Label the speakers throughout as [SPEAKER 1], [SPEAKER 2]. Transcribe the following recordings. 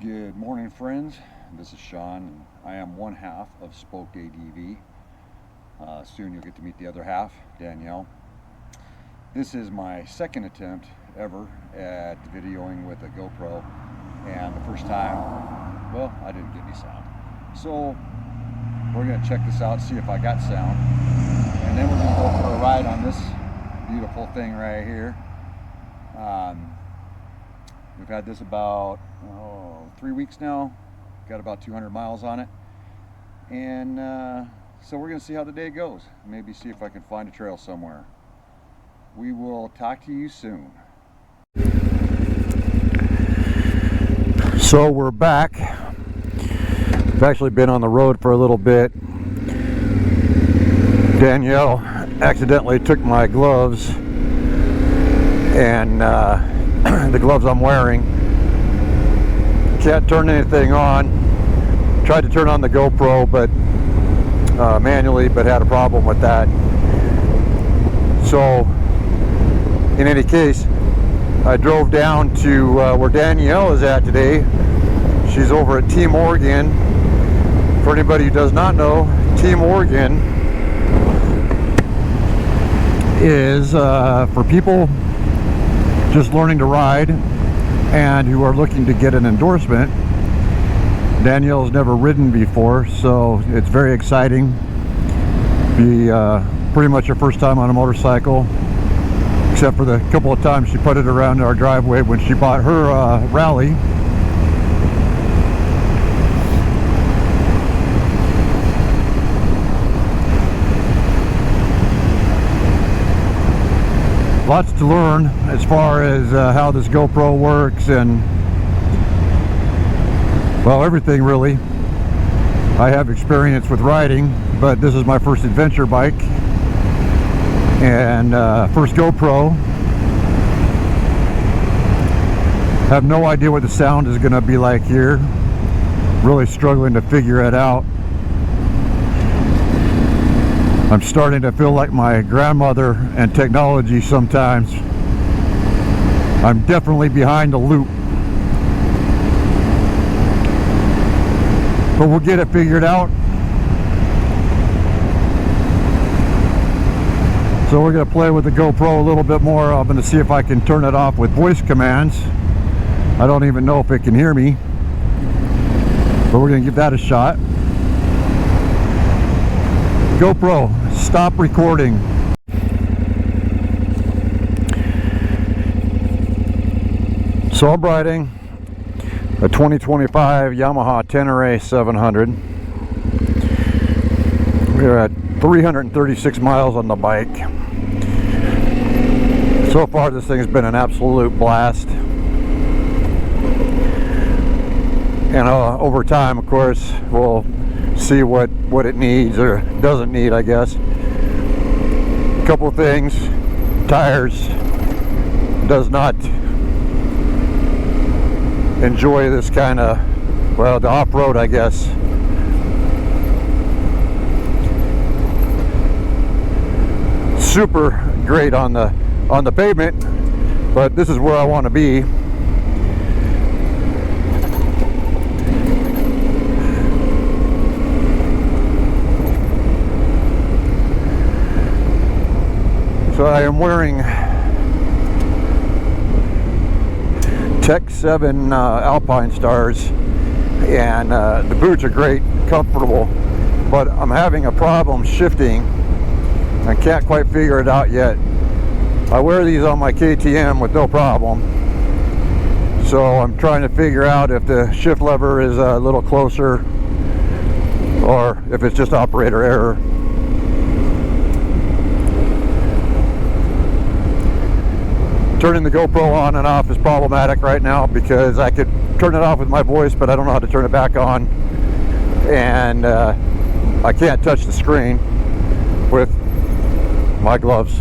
[SPEAKER 1] Good morning, friends. This is Sean, and I am one half of Spoke ADV. Soon you'll get to meet the other half, Danielle. This is my second attempt ever at videoing with a GoPro, and the first time, well, I didn't get any sound. So we're going to check this out, see if I got sound, and then we're going to go for a ride on this beautiful thing right here. We've had this about 3 weeks now, got about 200 miles on it, and so we're going to see how the day goes, maybe see if I can find a trail somewhere. We will talk to you soon. So we're back. I've actually been on the road for a little bit. Danielle accidentally took my gloves, and the gloves I'm wearing, can't turn anything on. Tried to turn on the GoPro but manually, but had a problem with that. So in any case, I drove down to where Danielle is at today. She's over at Team Oregon. For anybody who does not know, Team Oregon is for people just learning to ride and who are looking to get an endorsement. Danielle's never ridden before, so it's very exciting. Be pretty much her first time on a motorcycle, except for the couple of times she put it around our driveway when she bought her Rally. Lots to learn as far as how this GoPro works, and well, everything really. I have experience with riding, but this is my first adventure bike and first GoPro. Have no idea what the sound is going to be like here. Really struggling to figure it out. I'm starting to feel like my grandmother and technology sometimes. I'm definitely behind the loop. But we'll get it figured out. So we're going to play with the GoPro a little bit more. I'm going to see if I can turn it off with voice commands. I don't even know if it can hear me, but we're going to give that a shot. GoPro, stop recording. So I'm riding a 2025 Yamaha Tenere 700. We're at 336 miles on the bike. So far this thing has been an absolute blast. And over time, of course, we'll see what it needs or doesn't need, I guess. A couple of things. Tires. Does not enjoy this kind of, well, the off-road, I guess. Super great on the pavement, but this is where I want to be. So I am wearing Tech 7 Alpine Stars, and the boots are great, comfortable, but I'm having a problem shifting. I can't quite figure it out yet. I wear these on my KTM with no problem, so I'm trying to figure out if the shift lever is a little closer or if it's just operator error. Turning the GoPro on and off is problematic right now because I could turn it off with my voice, but I don't know how to turn it back on, and I can't touch the screen with my gloves,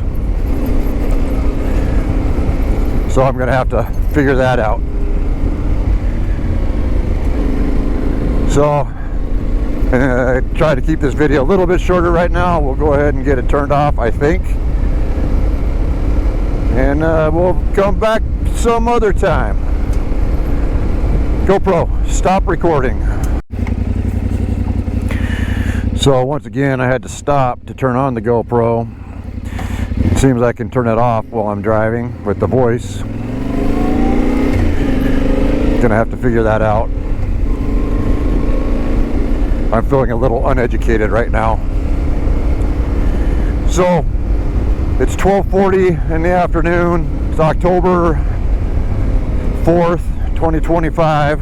[SPEAKER 1] so I'm gonna have to figure that out. So try to keep this video a little bit shorter right now. We'll go ahead and get it turned off, I think, and we'll come back some other time. GoPro, stop recording. So once again, I had to stop to turn on the GoPro. It seems I can turn it off while I'm driving with the voice. Gonna have to figure that out. I'm feeling a little uneducated right now. So it's 12:40 in the afternoon. It's October 4th, 2025.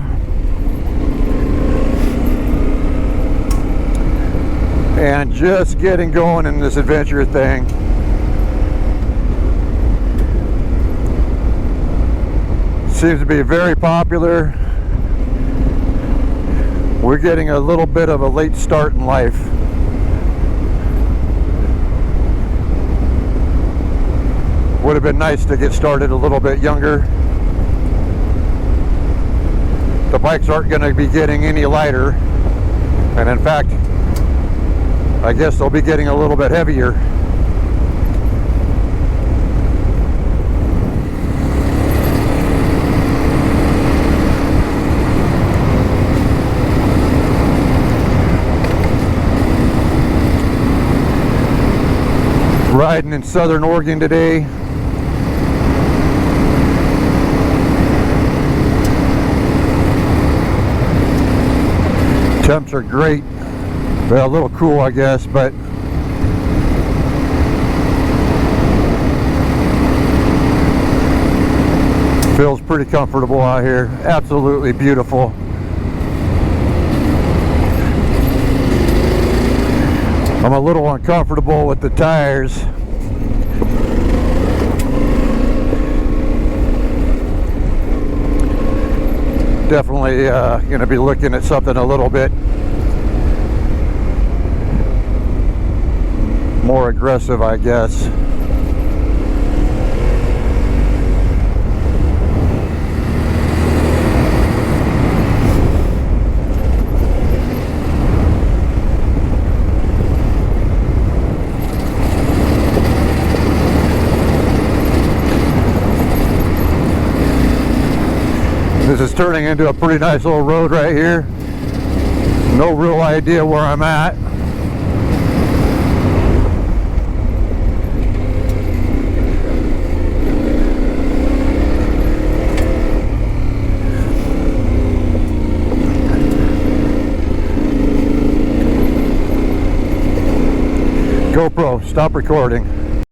[SPEAKER 1] And just getting going in this adventure thing. Seems to be very popular. We're getting a little bit of a late start in life. Would have been nice to get started a little bit younger. The bikes aren't going to be getting any lighter, and in fact, I guess they'll be getting a little bit heavier. Riding in Southern Oregon today. Temps are great. Well, a little cool, I guess, but feels pretty comfortable out here. Absolutely beautiful. I'm a little uncomfortable with the tires. Definitely going to be looking at something a little bit more aggressive, I guess. This is turning into a pretty nice little road right here. No real idea where I'm at. GoPro, stop recording.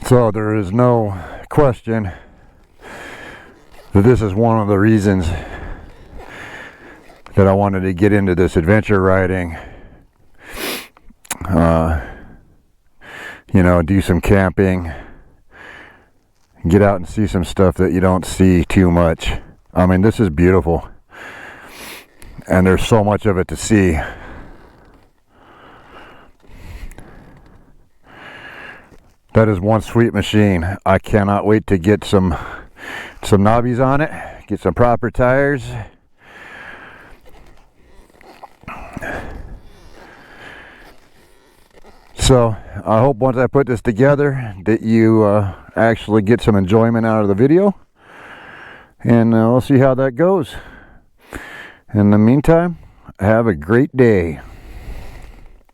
[SPEAKER 1] So there is no question that this is one of the reasons that I wanted to get into this adventure riding. You know, do some camping, get out and see some stuff that you don't see too much. I mean, this is beautiful, and there's so much of it to see. That is one sweet machine. I cannot wait to get some knobbies on it, get some proper tires. So I hope once I put this together that you actually get some enjoyment out of the video, and we'll see how that goes. In the meantime, have a great day.